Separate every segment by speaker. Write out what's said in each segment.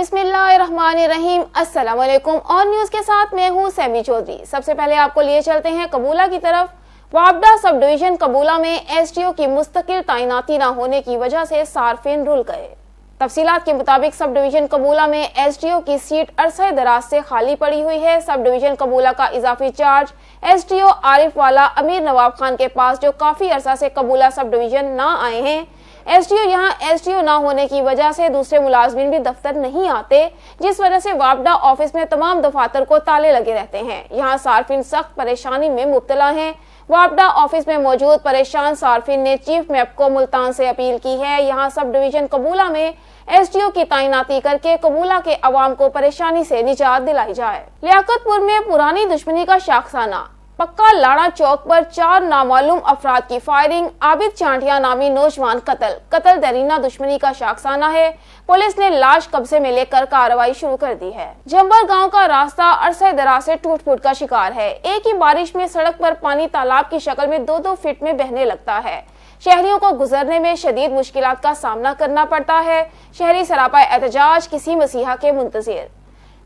Speaker 1: बिस्मिल्लाहिर्रहमानिर्रहीम। अस्सलाम वालेकुम। और न्यूज के साथ मैं हूँ सैमी चौधरी। सबसे पहले आपको लिए चलते हैं कबूला की तरफ। वापडा सब डिवीजन कबूला में एसटीओ की मुस्तकिल तैनाती न होने की वजह से सार्फिन रुल गए। तफसीलात के मुताबिक सब डिवीजन कबूला में एसटीओ की सीट अरसे दराज से खाली पड़ी हुई है। सब डिवीजन कबूला का इजाफी चार्ज एसटीओ आरिफ वाला अमीर नवाब खान के पास, जो काफी अरसा से कबूला सब डिवीजन न आए हैं। एसटीओ यहाँ एसटीओ ना होने की वजह से दूसरे मुलाजमीन भी दफ्तर नहीं आते, जिस वजह से वापडा ऑफिस में तमाम दफातर को ताले लगे रहते हैं। यहाँ सार्फिन सख्त परेशानी में मुब्तला हैं। वापडा ऑफिस में मौजूद परेशान सार्फिन ने चीफ मैप को मुल्तान से अपील की है, यहाँ सब डिवीजन कबूला में एसटीओ की तैनाती करके कबूला के अवाम को परेशानी से निजात दिलाई जाए। लियाकतपुर में पुरानी दुश्मनी का शाखसाना। पक्का लाड़ा चौक पर 4 नामालूम अफराद की फायरिंग। आबिद चांटिया नामी नौजवान कत्ल दरीना दुश्मनी का शाखसाना है। पुलिस ने लाश कब्जे में लेकर कार्रवाई शुरू कर दी है। जंबर गांव का रास्ता अरसे दराज से टूट फूट का शिकार है। एक ही बारिश में सड़क पर पानी तालाब की शक्ल में 2-2 फीट में बहने लगता है। शहरियों को गुजरने में शदीद मुश्किलात का सामना करना पड़ता है। शहरी सरापा एहतजाज किसी मसीहा के मुंतजिर।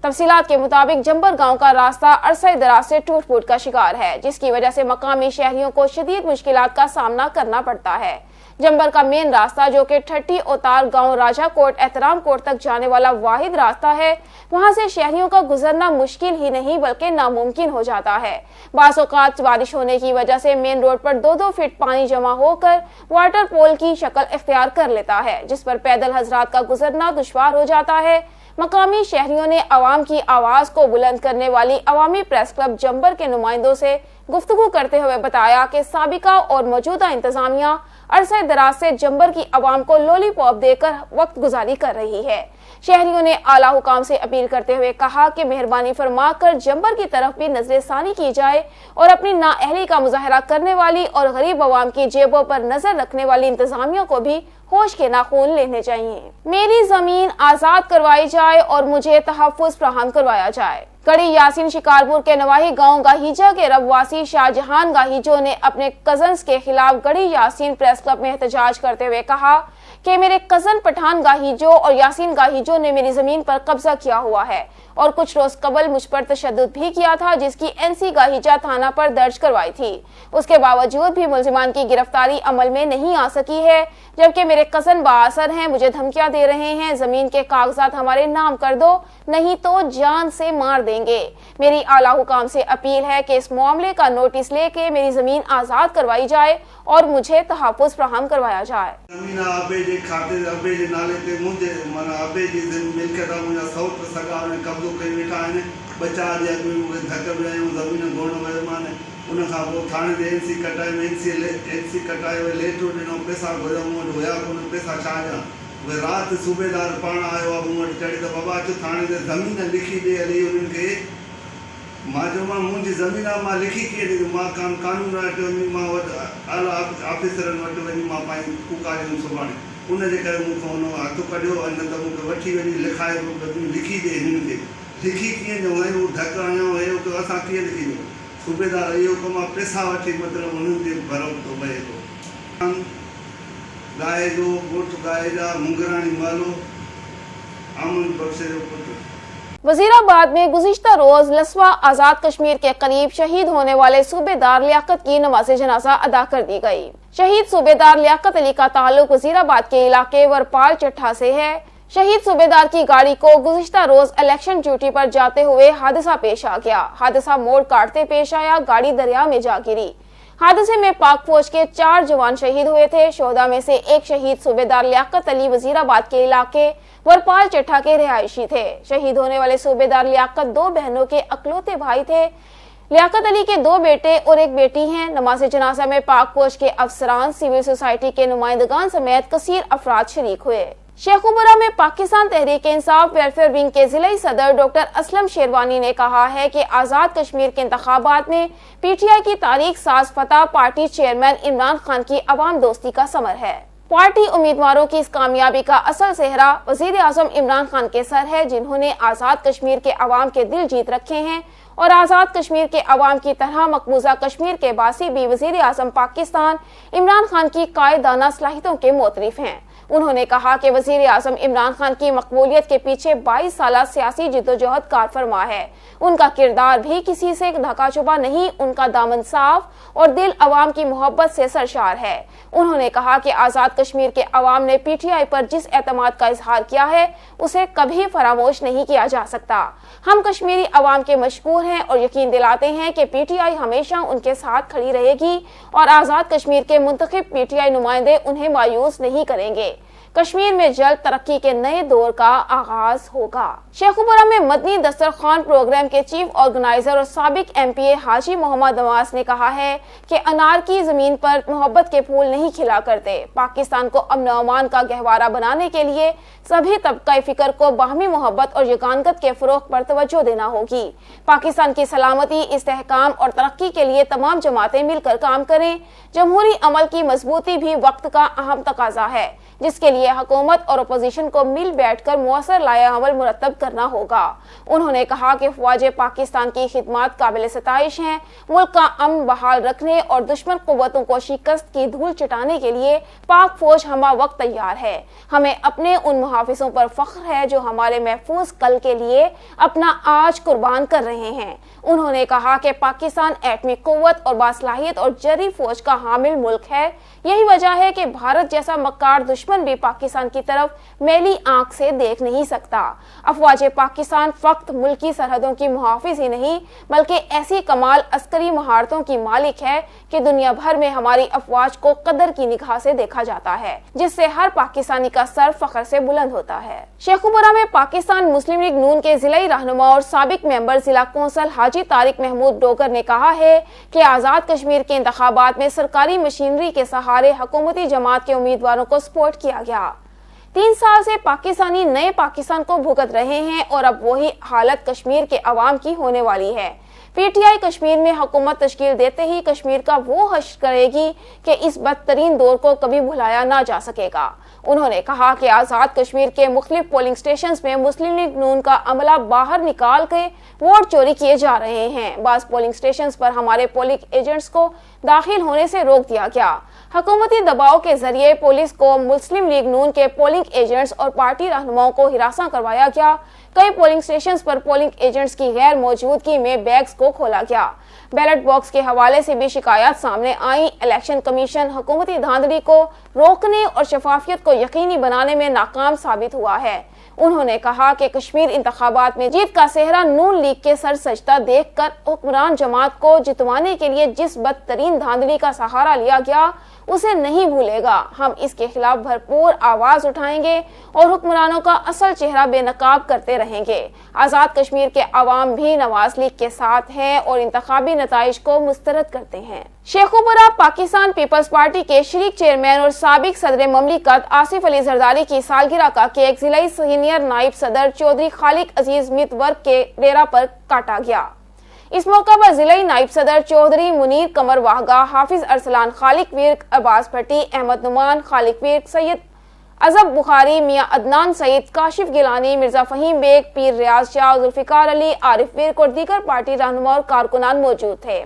Speaker 1: तफसीलात के मुताबिक जंबर गांव का रास्ता अरसे दराज से टूट फूट का शिकार है, जिसकी वजह से मकामी शहरियों को शदीद मुश्किलात का सामना करना पड़ता है। जंबर का मेन रास्ता, जो कि ठट्टी ओतार गांव राजा कोट एहतराम कोट तक जाने वाला वाहिद रास्ता है, वहां से शहरियों का गुजरना मुश्किल ही नहीं बल्कि नामुमकिन हो जाता है। बाज़ औक़ात बारिश होने की वजह से मेन रोड पर 2-2 फीट पानी जमा होकर वाटर पोल की शक्ल इख्तियार कर लेता है, जिस पर पैदल हजरात का गुजरना दुश्वार हो जाता है। मकामी शहरियों ने अवाम की आवाज को बुलंद करने वाली अवामी प्रेस क्लब जंबर के नुमाइंदों से गुफ्तगू करते हुए बताया कि साबिका और मौजूदा इंतजामिया अरसे दराज से जंबर की अवाम को लॉलीपॉप देकर वक्त गुजारी कर रही है। शहरियों ने आला हुकाम से अपील करते हुए कहा कि मेहरबानी फरमा कर जंबर की तरफ भी नजरसानी की जाए और अपनी नाअहली का मुजाहरा करने वाली और गरीब अवाम की जेबों पर नजर रखने वाली इंतजामिया को भी होश के नाखून लेने चाहिए। मेरी जमीन आजाद करवाई जाए और मुझे तहफ्फुज़ फराहम करवाया जाए। गढ़ी यासीन शिकारपुर के नवाही गांव गाहीजा के रबवासी शाहजहान गाहीजो ने अपने कजन्स के खिलाफ गढ़ी यासीन प्रेस क्लब में एहतजाज करते हुए कहा कि मेरे कजन पठान गाहीजो और यासीन गाहीजो ने मेरी जमीन पर कब्जा किया हुआ है और कुछ रोज कबल मुझ पर तशद्दुद भी किया था, जिसकी एनसी गाहीजा थाना पर दर्ज करवाई थी। उसके बावजूद भी मुल्जिमान की गिरफ्तारी अमल में नहीं आ सकी है, जबकि मेरे कजन बाअसर हैं, मुझे धमकियां दे रहे हैं, जमीन के कागजात हमारे नाम कर दो नहीं तो जान से मार देंगे। मेरी आला हुकाम से अपील है कि इस मामले का नोटिस लेके मेरी जमीन आजाद करवाई जाए और मुझे तहफ्फुज़ फराहम करवाया जाए।
Speaker 2: रात सूबेदार पाण आयो आहे मूं वटि चढ़ी त बाबा अचो थाणे ते ज़मीन लिखी ॾे हली उन्हनि खे। मां चयोमांसि मुंहिंजी ज़मीन आहे, मां लिखी कीअं ॾींदुमि, मां कानून वटि वञी मां आला ऑफिसरनि वटि वञी मां पंहिंजी पुकारींदुमि सुभाणे। उनजे करे मूंखां हुन हथु कढियो, न त मूंखे वठी वञी लिखाए लिखी ॾे हिननि खे। लिखी कीअं ॾियूं, ऐं हू धक हणियो हुयो त असां कीअं लिखी ॾियूं। सूबेदार इहो कमु आहे, पैसा वठी मतिलबु हुननि ते भरो थो पए थो। गाए जो गोठ गाए जा मुंगरानी मालो आमन बख्शे जो पुत्र।
Speaker 1: वजीराबाद में गुज़िश्ता रोज लसवा आजाद कश्मीर के करीब शहीद होने वाले सूबेदार लियाकत की नमाज जनाजा अदा कर दी गई। शहीद सूबेदार लियाकत अली का ताल्लुक वजीराबाद के इलाके वरपाल चट्ठा से है। शहीद सूबेदार की गाड़ी को गुज़िश्ता रोज इलेक्शन ड्यूटी पर जाते हुए हादसा पेश आ गया। हादसा मोड़ काटते पेश आया, गाड़ी दरिया में जा गिरी। हादसे में पाक फौज के 4 जवान शहीद हुए थे। शोहदा में से एक शहीद सूबेदार लियाकत अली वजीराबाद के इलाके वरपाल चट्ठा के रिहायशी थे। शहीद होने वाले सूबेदार लियाकत 2 बहनों के अकलौते भाई थे। लियाकत अली के 2 बेटे और 1 बेटी हैं। नमाज जनाजा में पाक फौज के अफसरान, सिविल सोसाइटी के नुमाइंदगान समेत कसीर अफराद शरीक हुए। शेखुपुरा में पाकिस्तान तहरीक इंसाफ वेलफेयर विंग के जिला सदर डॉक्टर असलम शेरवानी ने कहा है कि आजाद कश्मीर के इंतखाबात में पीटीआई की तारीख साज फतह पार्टी चेयरमैन इमरान खान की अवाम दोस्ती का समर है। पार्टी उम्मीदवारों की इस कामयाबी का असल सेहरा वजीर आजम इमरान खान के सर है, जिन्होंने आजाद कश्मीर के अवाम के दिल जीत रखे हैं और आजाद कश्मीर के अवाम की तरह मकबूजा कश्मीर के बासी भी वजीर आजम पाकिस्तान इमरान खान की कायदाना सलाहियतों के मोतरिफ हैं। انہوں نے کہا کہ وزیر اعظم عمران خان کی مقبولیت کے پیچھے 22 سالہ سیاسی جدوجہد کار فرما ہے۔ ان کا کردار بھی کسی سے ڈھکا چھپا نہیں، ان کا دامن صاف اور دل عوام کی محبت سے سرشار ہے۔ انہوں نے کہا کہ آزاد کشمیر کے عوام نے پی ٹی آئی پر جس اعتماد کا اظہار کیا ہے اسے کبھی فراموش نہیں کیا جا سکتا۔ ہم کشمیری عوام کے مشکور ہیں اور یقین دلاتے ہیں کہ پی ٹی آئی ہمیشہ ان کے ساتھ کھڑی رہے گی اور آزاد کشمیر کے منتخب پی ٹی آئی نمائندے انہیں مایوس نہیں کریں گے۔ کشمیر میں جلد ترقی کے نئے دور کا آغاز ہوگا۔ شیخوپورہ میں مدنی دسترخوان پروگرام کے چیف آرگنائزر اور سابق ایم پی اے حاجی محمد نواز نے کہا ہے کہ انار کی زمین پر محبت کے پھول نہیں کھلا کرتے۔ پاکستان کو امن و امان کا گہوارہ بنانے کے لیے سبھی طبقہ فکر کو باہمی محبت اور یگانگت کے فروغ پر توجہ دینا ہوگی۔ پاکستان کی سلامتی، استحکام اور ترقی کے لیے تمام جماعتیں مل کر کام کریں۔ جمہوری عمل کی مضبوطی بھی وقت کا اہم تقاضا ہے، جس کے لیے حکومت اور اپوزیشن کو مل بیٹھ کر مؤثر لائحہ عمل مرتب کرنا ہوگا۔ انہوں نے کہا کہ فوج پاکستان کی خدمات قابل ستائش ہیں۔ ملک کا امن بحال رکھنے اور دشمن قوتوں کو شکست کی دھول چٹانے کے لیے پاک فوج ہمہ وقت تیار ہے۔ ہمیں اپنے ان محافظوں پر فخر ہے جو ہمارے محفوظ کل کے لیے اپنا آج قربان کر رہے ہیں۔ انہوں نے کہا کہ پاکستان ایٹمی قوت اور باصلاحیت اور جری فوج کا حامل ملک ہے۔ یہی وجہ ہے کہ بھارت جیسا مکار دشمن بھی پاکستان کی طرف میلی آنکھ سے دیکھ نہیں سکتا۔ افواج پاکستان فقط ملکی سرحدوں کی محافظ ہی نہیں بلکہ ایسی کمال عسکری مہارتوں کی مالک ہے کہ دنیا بھر میں ہماری افواج کو قدر کی نگاہ سے دیکھا جاتا ہے، جس سے ہر پاکستانی کا سر فخر سے بلند ہوتا ہے۔ شیخوپورہ میں پاکستان مسلم لیگ نون کے ضلعی رہنما اور سابق ممبر ضلع کونسل حاجی طارق محمود ڈوگر نے کہا ہے کہ آزاد کشمیر کے انتخابات میں سرکاری مشینری کے سہارے حکومتی جماعت کے امیدواروں کو سپورٹ کیا گیا۔ 3 سال سے پاکستانی نئے پاکستان کو بھگت رہے ہیں اور اب وہی حالت کشمیر کے عوام کی ہونے والی ہے۔ پی ٹی آئی کشمیر میں حکومت تشکیل دیتے ہی کشمیر کا وہ حشر کرے گی کہ اس بدترین دور کو کبھی بھلایا نہ جا سکے گا۔ انہوں نے کہا کہ آزاد کشمیر کے مختلف پولنگ سٹیشنز میں مسلم لیگ نون کا عملہ باہر نکال کے ووٹ چوری کیے جا رہے ہیں۔ بعض پولنگ سٹیشنز پر ہمارے پولنگ ایجنٹس کو داخل ہونے سے روک دیا گیا۔ حکومتی دباؤ کے ذریعے پولیس کو مسلم لیگ نون کے پولنگ ایجنٹس اور پارٹی رہنماؤں کو ہراساں کروایا گیا۔ کئی پولنگ سٹیشنز پر پولنگ ایجنٹس کی غیر موجودگی میں بیگز کو کھولا گیا۔ بیلٹ باکس کے حوالے سے بھی شکایات سامنے آئیں۔ الیکشن کمیشن حکومتی دھاندلی کو روکنے اور شفافیت کو یقینی بنانے میں ناکام ثابت ہوا ہے۔ انہوں نے کہا کہ کشمیر انتخابات میں جیت کا صحرا نون لیگ کے سر سجدہ دیکھ کر حکمران جماعت کو جتوانے کے لیے جس بدترین دھاندلی کا سہارا لیا گیا اسے نہیں بھولے گا۔ ہم اس کے خلاف بھرپور آواز اٹھائیں گے اور حکمرانوں کا اصل چہرہ بے نقاب کرتے رہیں گے۔ آزاد کشمیر کے عوام بھی نواز لیگ کے ساتھ ہیں اور انتخابی نتائج کو مسترد کرتے ہیں۔ شیخوپورہ پاکستان پیپلز پارٹی کے شریک چیئرمین اور سابق صدر مملکت آصف علی زرداری کی سالگرہ کا کیک ضلعی سینئر نائب صدر چودھری خالق عزیز مت ورک کے ڈیرہ پر کاٹا گیا۔ اس موقع پر ضلعی نائب صدر چودھری منیر قمر واہگہ، حافظ ارسلان، خالق ورک عباس بھٹی، احمد نعمان، خالق ورک سید عزب بخاری، میاں عدنان سعید، کاشف گیلانی، مرزا فہیم بیگ، پیر ریاض شاہ، ذوالفقار علی، عارف ورک اور دیگر پارٹی رہنما اور کارکنان موجود تھے۔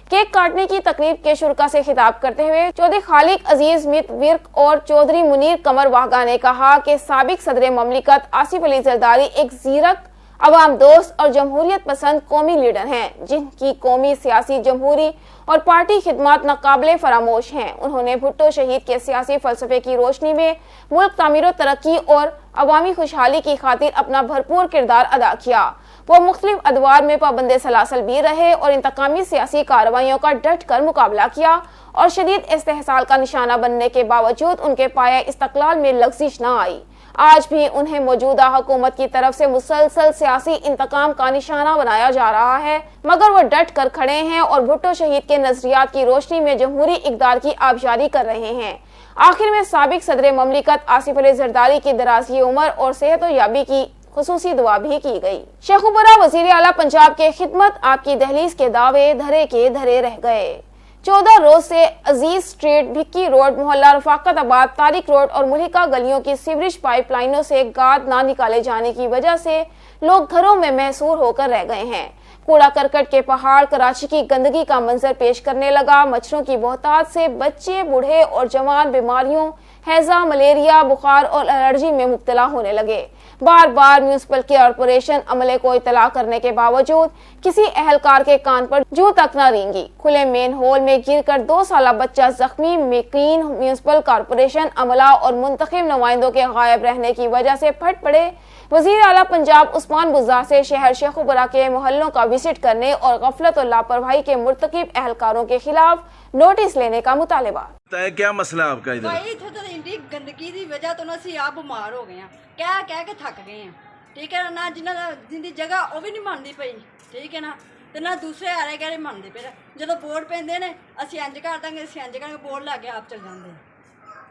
Speaker 1: کیک کاٹنے کی تقریب کے شرکا سے خطاب کرتے ہوئے چودھری خالق عزیز مت ورک اور چودھری منیر قمر واہگہ نے کہا کہ سابق صدر مملکت آصف علی زرداری ایک زیرک، عوام دوست اور جمہوریت پسند قومی لیڈر ہیں جن کی قومی، سیاسی، جمہوری اور پارٹی خدمات ناقابل فراموش ہیں۔ انہوں نے بھٹو شہید کے سیاسی فلسفے کی روشنی میں ملک تعمیر و ترقی اور عوامی خوشحالی کی خاطر اپنا بھرپور کردار ادا کیا۔ وہ مختلف ادوار میں پابند سلاسل بھی رہے اور انتقامی سیاسی کارروائیوں کا ڈٹ کر مقابلہ کیا اور شدید استحصال کا نشانہ بننے کے باوجود ان کے پایہ استقلال میں لغزش نہ آئی۔ آج بھی انہیں موجودہ حکومت کی طرف سے مسلسل سیاسی انتقام کا نشانہ بنایا جا رہا ہے، مگر وہ ڈٹ کر کھڑے ہیں اور بھٹو شہید کے نظریات کی روشنی میں جمہوری اقدار کی آبشاری کر رہے ہیں۔ آخر میں سابق صدر مملکت آصف علی زرداری کی درازی عمر اور صحت و یابی کی خصوصی دعا بھی کی گئی۔ شیخوپورہ وزیر اعلیٰ پنجاب کے خدمت آپ کی دہلیز کے دعوے دھرے کے دھرے رہ گئے۔ 14 روز سے عزیز اسٹریٹ، بھکی روڈ، محلہ رفاقت آباد، طارق روڈ اور ملحقہ گلیوں کی سیوریج پائپ لائنوں سے گاد نہ نکالے جانے کی وجہ سے لوگ گھروں میں محصور ہو کر رہ گئے ہیں۔ کوڑا کرکٹ کے پہاڑ کراچی کی گندگی کا منظر پیش کرنے لگا۔ مچھروں کی بہتات سے بچے، بوڑھے اور جوان بیماریوں، हैजा, मलेरिया, बुखार और एलर्जी में मुब्तला होने लगे। बार बार म्यूनिसिपल कॉर्पोरेशन अमले को इतला करने के बावजूद किसी एहलकार के कान पर जू तक न रेंगी। खुले मेन होल में गिरकर 2 साला बच्चा जख्मी। मकीन म्यूनिसिपल कॉर्पोरेशन अमला और मुंतखब नुमाइंदों के गायब रहने की वजह से फट पड़े। वजीर आला पंजाब उस्मान बुज़दार से शहर शेखुपुरा के मोहल्लों का विजिट करने और गफलत और लापरवाही के मुर्तकिब एहलकारों के खिलाफ नोटिस लेने का मुतालबा।
Speaker 3: क्या मसला आपका इधर?
Speaker 4: भाई इत्थे तो इंडी गंदगी की वजह तो ना असीं आप बीमार हो गए हैं, कह के थक गए हैं। ठीक है ना, जिन्दी जगह वो भी नहीं मानती पई, ठीक है ना, तो ना दूसरे आरे गहरे मानते पे। जो बोर्ड पेंदे ने असीं इंज कर देंगे, असीं इंज करेंगे, बोर्ड लगे आप चल जाते हैं।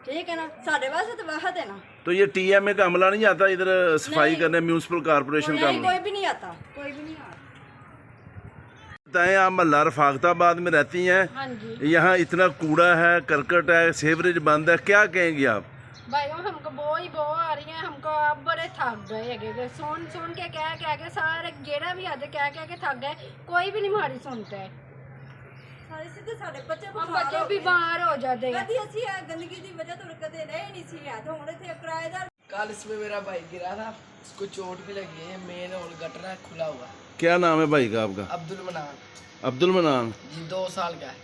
Speaker 4: ठीक है ना, साढ़े वास्ते तो वाहत है ना।
Speaker 3: तो ये TMA का अमला नहीं आता इधर सफाई करने, म्यूनिसिपल कॉर्पोरेशन का अमला?
Speaker 4: कोई भी नहीं आता, कोई भी नहीं आता।
Speaker 3: बताएं, आप मल्ला रफाकताबाद में रहती हैं।
Speaker 4: हाँ जी।
Speaker 3: यहाँ इतना कूड़ा है, करकट है, सीवरेज बंद है, क्या कहेंगी आप?
Speaker 4: भाई हमको बो आ रही है, हमको अब बड़े थक गए है, सुन के कह के सारे गेड़ा भी आते कह के थक गए, कोई भी नहीं हमारी सुनता है। बच्चे बीमार हो जाते हैं। गंदगी की वजह तो कदे रहे नहीं सी है, तो हुण इत्थे किराएदार।
Speaker 5: कल इसमें मेरा भाई गिरा था, उसको चोट भी लगी है, मेन होल गटर है खुला हुआ।
Speaker 3: क्या नाम है भाई का आपका?
Speaker 5: अब्दुल मनान
Speaker 3: अब्दुल मनान
Speaker 5: जी, 2 साल का है।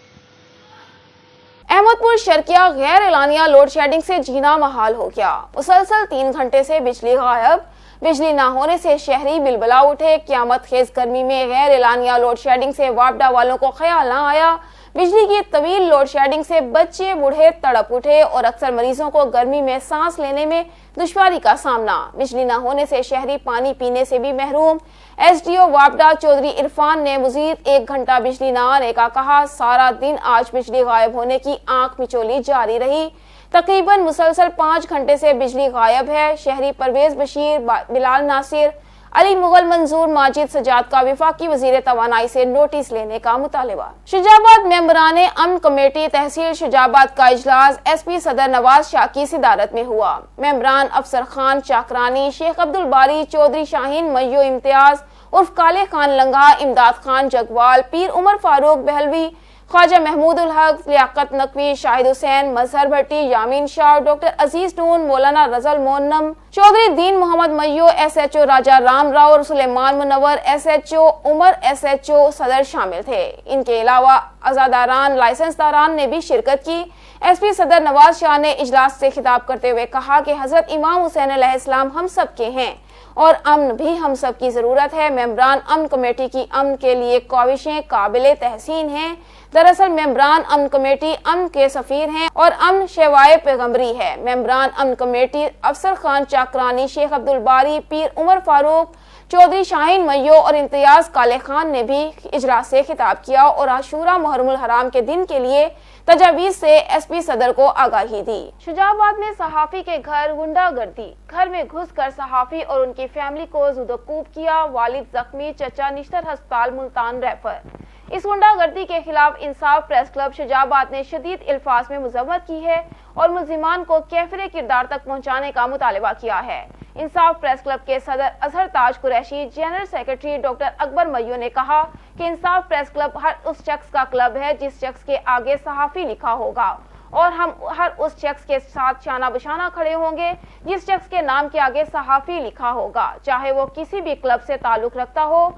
Speaker 1: अहमदपुर शर्किया गैर एलानिया लोड शेडिंग से जीना महाल हो गया। मुसलसल 3 घंटे से बिजली गायब। बिजली ना होने से शहरी बिलबला उठे। क़यामत खेज गर्मी में गैर एलानिया लोड शेडिंग से वापडा वालों को ख्याल ना आया। बिजली की तवील लोड शेडिंग से बच्चे बूढ़े तड़प उठे और अक्सर मरीजों को गर्मी में सांस लेने में दुश्वारी का सामना। बिजली न होने से शहरी पानी पीने से भी महरूम। SDO वापडा चौधरी इरफान ने मजीद 1 घंटा बिजली न आने का कहा। सारा दिन आज बिजली गायब होने की आंख मिचोली जारी रही। तकरीबन मुसलसल 5 घंटे से बिजली गायब है। शहरी परवेज बशीर, बिलाल नासिर, अली मुगल मंजूर, माजिद सजाद का वफाकी वजीर तवानाई से नोटिस लेने का मुतालबा। शुजाबाद मेंबराने अमन कमेटी तहसील शुजाबाद का इजलास SP सदर नवाज शाह की सिदारत में हुआ। मेंबरान अफसर खान चाकरानी, शेख अब्दुल बारी, चौधरी शाहीन मय्यो इम्तियाज उर्फ काले खान लंगा, इमदाद खान जगवाल, पीर उमर फारूक बहलवी, ख्वाजा महमूद उल हक, लियाकत नकवी, शाहिद हुसैन, मजहर भट्टी, यामीन शाह, डॉक्टर अजीज नून, मौलाना रजल मोन्नम, चौधरी दीन मोहम्मद मय्यो, SHO राजा राम राव और सुलेमान मुनव्वर, SHO उमर, SHO सदर शामिल थे। इनके अलावा अजादारान, लाइसेंसदारान ने भी शिरकत की। SP सदर नवाज शाह ने इजलास से खिताब करते हुए कहा कि हजरत इमाम हुसैन अलैहिस्सलाम हम सब के हैं और अमन भी हम सब की जरूरत है। मेंबरान अमन कमेटी की अमन के लिए काविशें काबिले तहसीन हैं। दरअसल मेंबरान अमन कमेटी अमन के सफीर हैं और अमन शेवाए पैगम्बरी है। मेंबरान अमन कमेटी अफसर खान चाकरानी, शेख अब्दुल बारी, पीर उमर फारूक, चौधरी शाहीन मय्यो और इम्तियाज काले खान ने भी इजलास से खिताब किया और आशूरा मुहर्रमुल हराम के दिन के लिए तजावीज से SP सदर को आगाही दी। शुजाबाद में सहाफी के घर गुंडागर्दी। घर में घुसकर सहाफी और उनकी फैमिली को जुदोकूब किया। वालिद जख्मी, चचा निश्तर अस्पताल मुल्तान रेफर। इस गुंडागर्दी के खिलाफ इंसाफ प्रेस क्लब शुजाबाद ने शदीद अल्फाज में मुज़म्मत की है और मुल्जिमान को कैफिर किरदार तक पहुंचाने का मुतालबा किया है। इंसाफ प्रेस क्लब के सदर Azhar Taj Qureshi, general secretary doctor Akbar Mayo ने कहा कि इंसाफ प्रेस क्लब हर उस शख्स का क्लब है जिस शख्स के आगे सहाफी लिखा होगा और हम हर उस शख्स के साथ शाना बशाना खड़े होंगे जिस शख्स के नाम के आगे सहाफी लिखा होगा, चाहे वो किसी भी क्लब से ताल्लुक रखता हो।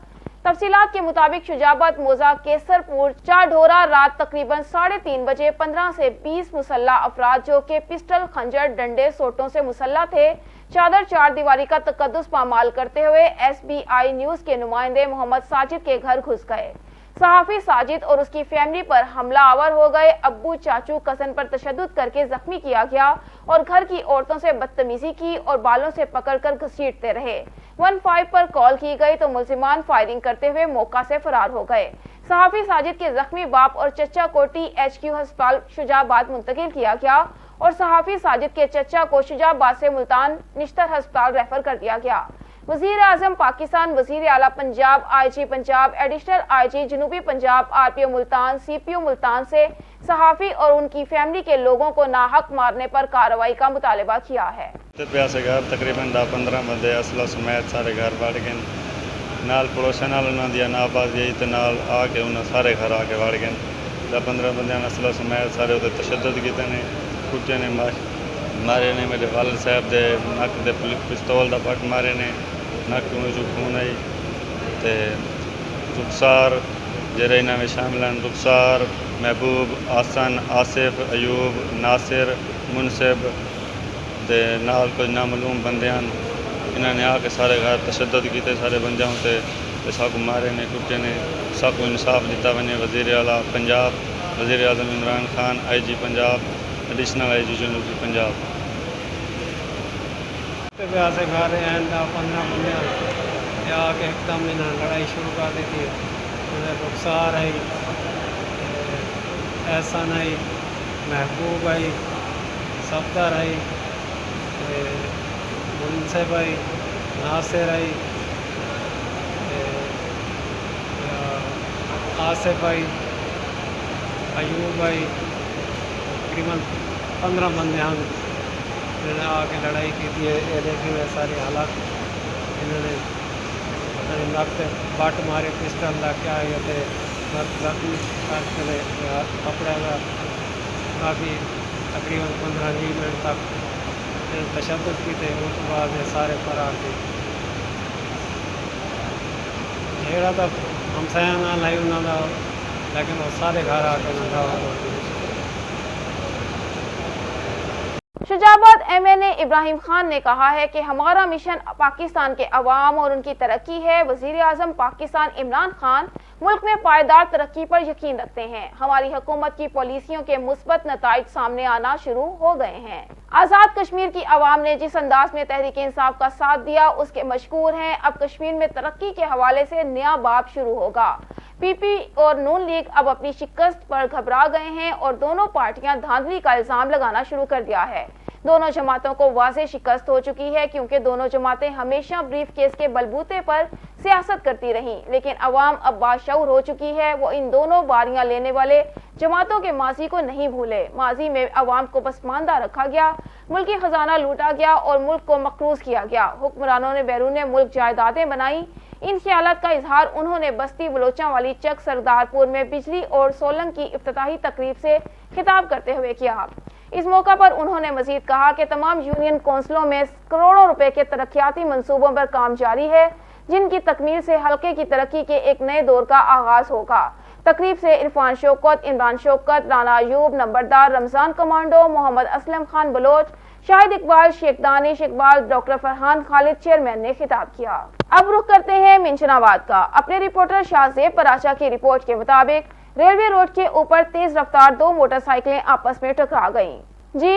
Speaker 1: तफसीलात के मुताबिक शुजाबाद मोजा केसरपुर चारढोरा रात तकरीबन 3:30 बजे 15 से 20 मुसल्ला अफराद जो के पिस्टल, खंजर, डंडे, सोटों से मुसल्ला थे, चादर चार दीवारी का तकद्दुस पामाल करते हुए SBI न्यूज के नुमाइंदे मोहम्मद साजिद के घर घुस गए। सहाफी साजिद और उसकी फैमिली पर हमला आवर हो गए। अब्बू, चाचू, कसन पर तशद्दुद करके जख्मी किया गया और घर की औरतों से बदतमीजी की और बालों से पकड़कर घसीटते रहे। 15 पर कॉल की गई तो मुल्जिमान फायरिंग करते हुए मौका से फरार हो गए। सहाफी साजिद के जख्मी बाप और चचा को THQ अस्पताल शुजाबाद मुंतकिल किया गया और सहाफी साजिद के चचा को शुजाबाद से मुल्तान निश्तर अस्पताल रेफर कर दिया गया। वजीर आजम पाकिस्तान, वजीर आला Punjab, IG Punjab, additional IG जनूबी पंजाब, RPO मुल्तान, CPO मुल्तान से सहाफी और उनकी फैमिली के लोगों को नाहक मारने पर कार्रवाई का मुतालबा किया है।
Speaker 6: प्यासे घर तकरीबन 10-15 बंदे असला समेत सारे घर वड़ गए, नाल पड़ोसन नाल उन्होंने दिया नाबाजी तो नाल आके उन्हें सारे घर आके वड़ गए। 10-15 बंद असला समेत सारे उधर तशद्दुद किए ने, कुटे ने, مارے نے میرے والد صاحب دے نک دے پستول دا پٹ مارے نے نک میں جو خون آئی تے رخسار جڑے انہاں میں شامل ہیں رخسار محبوب آسن آصف ایوب ناصر منصب دے نال کچھ نامعلوم بندے ہیں انہوں نے آ کے سارے گھر تشدد کیتے سارے بندیاں تے سب کو مارے نے کٹے نے سب کو انصاف دیتا ونے وزیر اعلیٰ پنجاب وزیر اعظم عمران خان آئی جی پنجاب ایڈیشنل آئی جی جنوبی پنجاب
Speaker 7: سے گھر رہے ہیں 15 بندے آ کے ایک دم انہیں لڑائی شروع کر دی تھی رخسار آئی احسان آئی محبوب آئی صفدر آئی منصب آئی ناصر آئی آصف آئی ایوب آئی تقریباً 15 بندے ہیں انہوں نے آ کے لڑائی کی تھی یہ دیکھے ہوئے سارے حالات انہوں نے نک سے بٹ مارے پسٹل لا کے آئے تھے زخمی کپڑے کا کافی تقریباً 15-20 منٹ تک تشدد کی تھے اس کے بعد یہ سارے فرار تھے جھیڑا تو ہمسایہ نہ لائی انہوں نے لیکن وہ سارے گھر آ کے نہ
Speaker 1: شجاعت ایم این اے ابراہیم خان نے کہا ہے کہ ہمارا مشن پاکستان کے عوام اور ان کی ترقی ہے۔ وزیر اعظم پاکستان عمران خان ملک میں پائیدار ترقی پر یقین رکھتے ہیں۔ ہماری حکومت کی پالیسیوں کے مثبت نتائج سامنے آنا شروع ہو گئے ہیں۔ آزاد کشمیر کی عوام نے جس انداز میں تحریک انصاف کا ساتھ دیا اس کے مشکور ہیں۔ اب کشمیر میں ترقی کے حوالے سے نیا باب شروع ہوگا۔ پی پی اور نون لیگ اب اپنی شکست پر گھبرا گئے ہیں اور دونوں پارٹیاں دھاندلی کا الزام لگانا شروع کر دیا ہے۔ دونوں جماعتوں کو واضح شکست ہو چکی ہے کیونکہ دونوں جماعتیں ہمیشہ بریف کیس کے بلبوتے پر سیاست کرتی رہیں، لیکن عوام اب باشعور ہو چکی ہے۔ وہ ان دونوں باریاں لینے والے جماعتوں کے ماضی کو نہیں بھولے۔ ماضی میں عوام کو پسماندہ رکھا گیا، ملکی خزانہ لوٹا گیا اور ملک کو مقروض کیا گیا۔ حکمرانوں نے بیرون ملک جائیدادیں بنائیں۔ ان خیالات کا اظہار انہوں نے بستی بلوچاں والی چک سردارپور میں بجلی اور سولنگ کی افتتاحی تقریب سے خطاب کرتے ہوئے کیا۔ اس موقع پر انہوں نے مزید کہا کہ تمام یونین کونسلوں میں کروڑوں روپے کے ترقیاتی منصوبوں پر کام جاری ہے، جن کی تکمیل سے حلقے کی ترقی کے ایک نئے دور کا آغاز ہوگا۔ تقریب سے عرفان شوکت، عمران شوکت، رانا ایوب نمبردار، رمضان کمانڈو، محمد اسلم خان بلوچ، شاہد اقبال، شیخ دانش اقبال، ڈاکٹر فرحان خالد چیئرمین نے خطاب کیا۔ اب رخ کرتے ہیں منشن آباد کا۔ اپنے رپورٹر شاہ زیب پراچا کی رپورٹ کے مطابق ریلوے روڈ کے اوپر تیز رفتار دو موٹر سائیکلیں آپس میں ٹکرا گئیں۔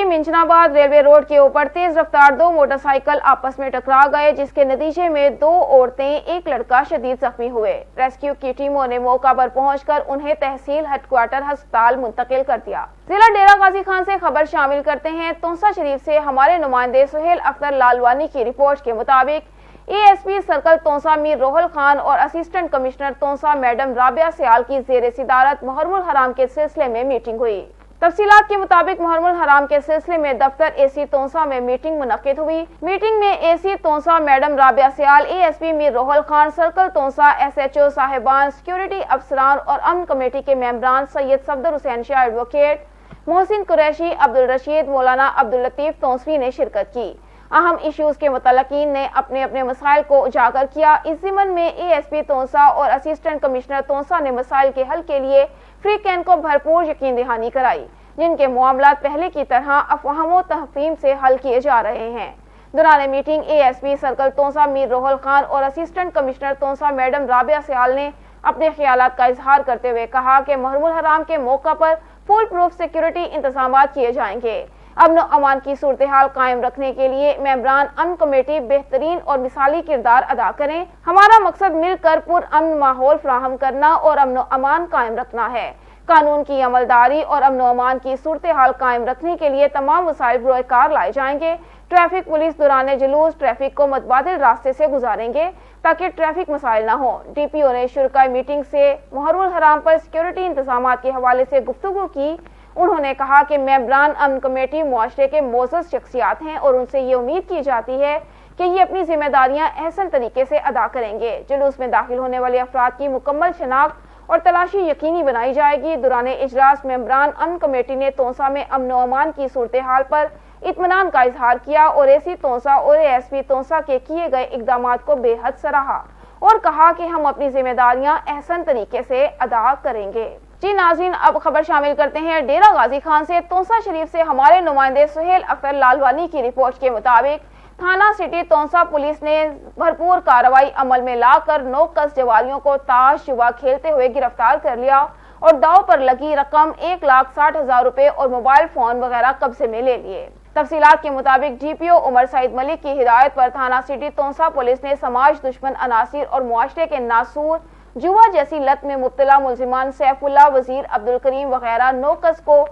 Speaker 1: منشن آباد ریلوے روڈ کے اوپر تیز رفتار دو موٹر سائیکل آپس میں ٹکرا گئے، جس کے نتیجے میں دو عورتیں ایک لڑکا شدید زخمی ہوئے۔ ریسکیو کی ٹیموں نے موقع پر پہنچ کر انہیں تحصیل ہیڈ کوارٹر ہسپتال منتقل کر دیا۔ ضلع ڈیرہ غازی خان سے خبر شامل کرتے ہیں تونسا شریف سے ہمارے نمائندے سہیل اختر لالوانی کی رپورٹ کے مطابق A S P circle Taunsa Mir Rohal Khan اور assistant commissioner Taunsa madam Rabia Sial کی زیر صدارت محرم الحرام کے سلسلے میں میٹنگ ہوئی۔ تفصیلات کے مطابق محرم الحرام کے سلسلے میں دفتر اے سی تونسا میں میٹنگ منعقد ہوئی۔ میٹنگ میں A C Taunsa madam Rabia Sial, A S P Mir Rohal Khan, circle Taunsa S H O صاحبان، سیکیورٹی افسران اور امن کمیٹی کے ممبران سید صفدر حسین شاہ ایڈوکیٹ، محسن قریشی، عبدالرشید، مولانا عبداللطیف تونسوی نے شرکت کی۔ اہم ایشوز کے متعلقین نے اپنے اپنے مسائل کو اجاگر کیا۔ اس ضمن میں اے ایس پی تونسا اور اسسٹنٹ کمشنر تونسا نے مسائل کے حل کے لیے فری کین کو بھرپور یقین دہانی کرائی، جن کے معاملات پہلے کی طرح افواہم و تفہیم سے حل کیے جا رہے ہیں۔ دوران meeting A S P circle Taunsa Mir Rohal Khan اور assistant commissioner Taunsa madam Rabia Sial نے اپنے خیالات کا اظہار کرتے ہوئے کہا کہ محرم الحرام کے موقع پر فول پروف سیکیورٹی انتظامات کیے جائیں گے۔ امن و امان کی صورتحال قائم رکھنے کے لیے ممبران امن کمیٹی بہترین اور مثالی کردار ادا کریں۔ ہمارا مقصد مل کر پرامن ماحول فراہم کرنا اور امن و امان قائم رکھنا ہے۔ قانون کی عملداری اور امن و امان کی صورتحال قائم رکھنے کے لیے تمام وسائل بروئے کار لائے جائیں گے۔ ٹریفک پولیس دوران جلوس ٹریفک کو متبادل راستے سے گزاریں گے تاکہ ٹریفک مسائل نہ ہوں۔ ڈی پی او نے شرکاء میٹنگ سے محرم الحرام پر سیکیورٹی انتظامات کے حوالے سے گفتگو کی۔ انہوں نے کہا کہ ممبران امن کمیٹی معاشرے کے معزز شخصیات ہیں اور ان سے یہ امید کی جاتی ہے کہ یہ اپنی ذمہ داریاں احسن طریقے سے ادا کریں گے۔ جلوس میں داخل ہونے والے افراد کی مکمل شناخت اور تلاشی یقینی بنائی جائے گی۔ دوران اجلاس ممبران امن کمیٹی نے تونسا میں امن و امان کی صورتحال پر इत्मीनान का इजहार किया और एसी तोंसा और एएसपी तोंसा के किए गए इकदामात को बेहद सराहा और कहा कि हम अपनी जिम्मेदारियां अहसन तरीके से अदा करेंगे। जी नाज़रीन, अब खबर शामिल करते हैं डेरा गाजी खान से। तोंसा शरीफ से हमारे नुमाइंदे सुहेल अख्तर लालवानी की रिपोर्ट के मुताबिक थाना सिटी तोंसा पुलिस ने भरपूर कार्रवाई अमल में लाकर 9 जवारियों को ताश जुआ खेलते हुए गिरफ्तार कर लिया और दाव पर लगी रकम 1,60,000 रुपए और मोबाइल फोन वगैरह कब्जे में ले लिए। तफसीलात के मुताबिक डीपीओ उमर सईद मलिक की हिदायत पर थाना सिटी तोंसा पुलिस ने समाज दुश्मन अनासिर और मुआशरे के नासूर जुआ जैसी लत में मुब्तला मुलजिमान सैफुल्लाह, वजीर, अब्दुल करीम वगैरह 9 को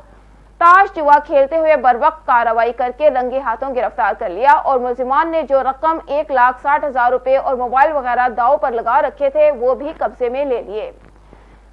Speaker 1: ताश जुआ खेलते हुए बरवक्त कार्रवाई करके रंगे हाथों गिरफ्तार कर लिया और मुलजिमान ने जो रकम 1,60,000 रुपए और मोबाइल वगैरह दाव पर लगा रखे थे वो भी कब्जे में ले लिए।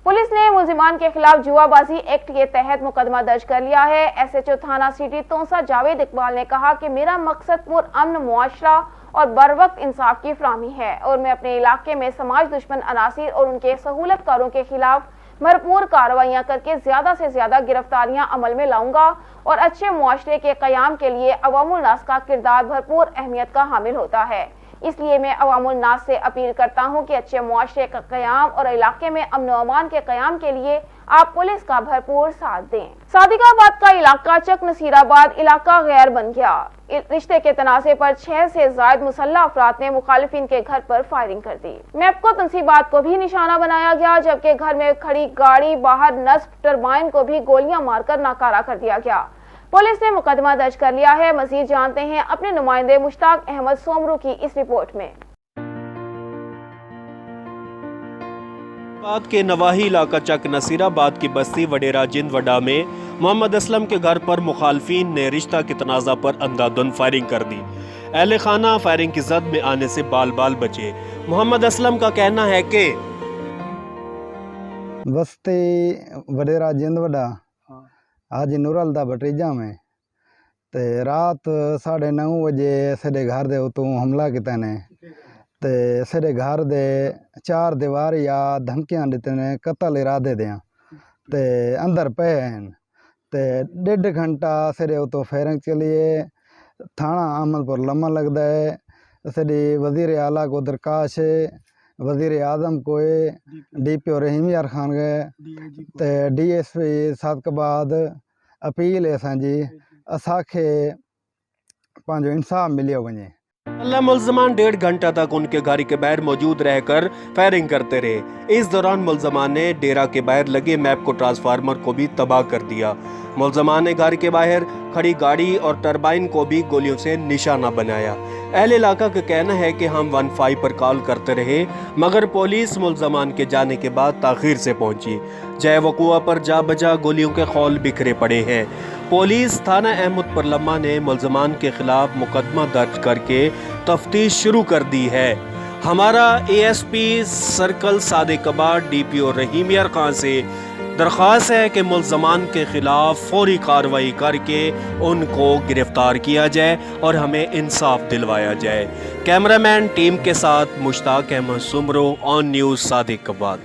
Speaker 1: पुलिस ने मुलजिमान के खिलाफ जुआबाजी एक्ट के तहत मुकदमा दर्ज कर लिया है। एसएचओ थाना सिटी तोंसा जावेद इकबाल ने कहा कि मेरा मकसद पुरअमन मुआशरा और बरवक्त इंसाफ की फराहमी है और मैं अपने इलाके में समाज दुश्मन अनासिर और उनके सहूलतकारों के खिलाफ भरपूर कार्रवाइयां करके ज्यादा से ज्यादा गिरफ्तारियां अमल में लाऊंगा और अच्छे मुआशरे के कयाम के लिए अवामुल नास का किरदार भरपूर अहमियत का हामिल होता है। इसलिए मैं अवामुल नास से अपील करता हूं कि अच्छे मुआशरे का कयाम और इलाके में अमन व अमान के कयाम के लिए आप पुलिस का भरपूर साथ दें। सादिकाबाद का इलाका चक नसीराबाद इलाका गैर बन गया। रिश्ते के तनाज़े पर 6 से ज़ायद मुसल्लह अफराद ने मुखालिफिन के घर पर फायरिंग कर दी। मैपको तनसीबात को भी निशाना बनाया गया, जबकि घर में खड़ी गाड़ी बाहर नस्ब टरबाइन को भी गोलियां मारकर नाकारा कर दिया गया। पुलिस ने मुकदमा दर्ज कर लिया है। मजीद जानते हैं अपने नुमाइंदे मुश्ताक अहमद सोमरू की इस रिपोर्ट में।
Speaker 8: बाद के नवाही इलाका चक नसीराबाद की बस्ती वडेरा जिंदवडा में मोहम्मद असलम के घर पर मुखालफीन ने रिश्ता के तनाज़ा पर अंधाधुंध फायरिंग कर दी। अहले खाना फायरिंग की जद में आने से बाल बाल बचे। मोहम्मद असलम का कहना है कि
Speaker 9: बस्ती वडेरा जिंदवडा हाजी नूरल दा भतीजा में ते रात 9:30 बजे साढ़े घर दे उतों हमला किया ने ते साढ़े घर दे 4 दीवार या धमकियां दिते ने कतल इरादे दियां ते अंदर पे हैं ते 1.5 घंटा साढ़े उतों फायरिंग चलिए। थाना अमलपुर लम्मा लगता है। साड़ी वजीर आला को दरकाश है, वजीर आजम को डीपीओ रहीम यार खान गए ते डीएसपी सादिकाबाद अपील है असांजी असांखे पंहिंजो इंसाफ मिलियो वञे।
Speaker 8: अल्लाह मुल्ज़मान 1.5 घंटा तक उनके घर के बाहर मौजूद रहकर फायरिंग करते रहे। इस दौरान मुल्ज़मान ने डेरा के बाहर लगे मैप को ट्रांसफार्मर को भी तबाह कर दिया। मुल्ज़मान ने घर के बाहर खड़ी गाड़ी और टरबाइन को भी गोलियों से निशाना बनाया। अहले इलाका का कहना है कि हम 15 पर कॉल करते रहे मगर पुलिस मुल्ज़मान के जाने के बाद ताख़ीर से पहुंची। जय वक़ुआ पर जा बजा गोलियों के खौल बिखरे पड़े हैं। पुलिस थाना अहमदपुर लम्मा ने मुल्ज़मान के खिलाफ मुकदमा दर्ज करके तफ्तीश शुरू कर दी है। हमारा एएसपी सर्कल सादिकाबाद डीपीओ रहीम यार खान से दरख्वास्त है कि मुल्ज़मान के खिलाफ फौरी कार्रवाई करके उनको गिरफ्तार किया जाए और हमें इंसाफ दिलवाया जाए। कैमरामैन टीम के साथ मुश्ताक अहमद सुमरो, ऑन न्यूज़ सादिकाबाद।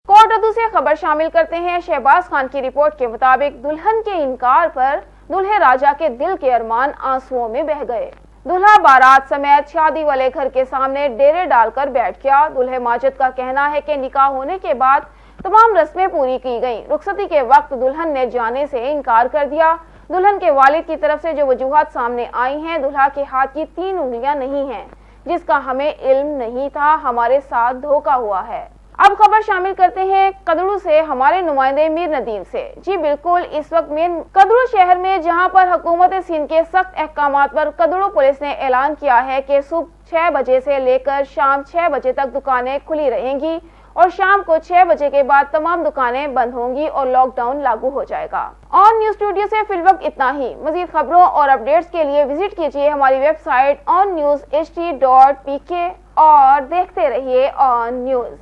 Speaker 1: कोटअदू से खबर शामिल करते हैं। शहबाज खान की रिपोर्ट के मुताबिक दुल्हन के इनकार पर दुल्हे राजा के दिल के अरमान आंसुओं में बह गए। दुल्हा बारात समेत शादी वाले घर के सामने डेरे डालकर बैठ गया। दुल्हे माजिद का कहना है कि निकाह होने के बाद तमाम रस्में पूरी की गईं। रुखसती के वक्त दुल्हन ने जाने से इनकार कर दिया। दुल्हन के वालिद की तरफ से जो वजूहात सामने आई हैं, दुल्हा के हाथ की 3 उंगलियां नहीं हैं, जिसका हमें इल्म नहीं था, हमारे साथ धोखा हुआ है। अब खबर शामिल करते हैं कदड़ू से हमारे नुमाइंदे मीर नदीम से। जी बिल्कुल, इस वक्त मेन कदड़ू शहर में जहां पर हुकूमत सिंध के सख्त अहकामात पर कदड़ू पुलिस ने ऐलान किया है कि सुबह 6 बजे से लेकर शाम 6 बजे तक दुकानें खुली रहेंगी और शाम को 6 बजे के बाद तमाम दुकानें बंद होंगी और लॉकडाउन लागू हो जाएगा। ऑन न्यूज स्टूडियो से फिलवक्त इतना ही। मजीद खबरों और अपडेट्स के लिए विजिट कीजिए हमारी वेबसाइट onnews.ht.pk और देखते रहिए ऑन न्यूज।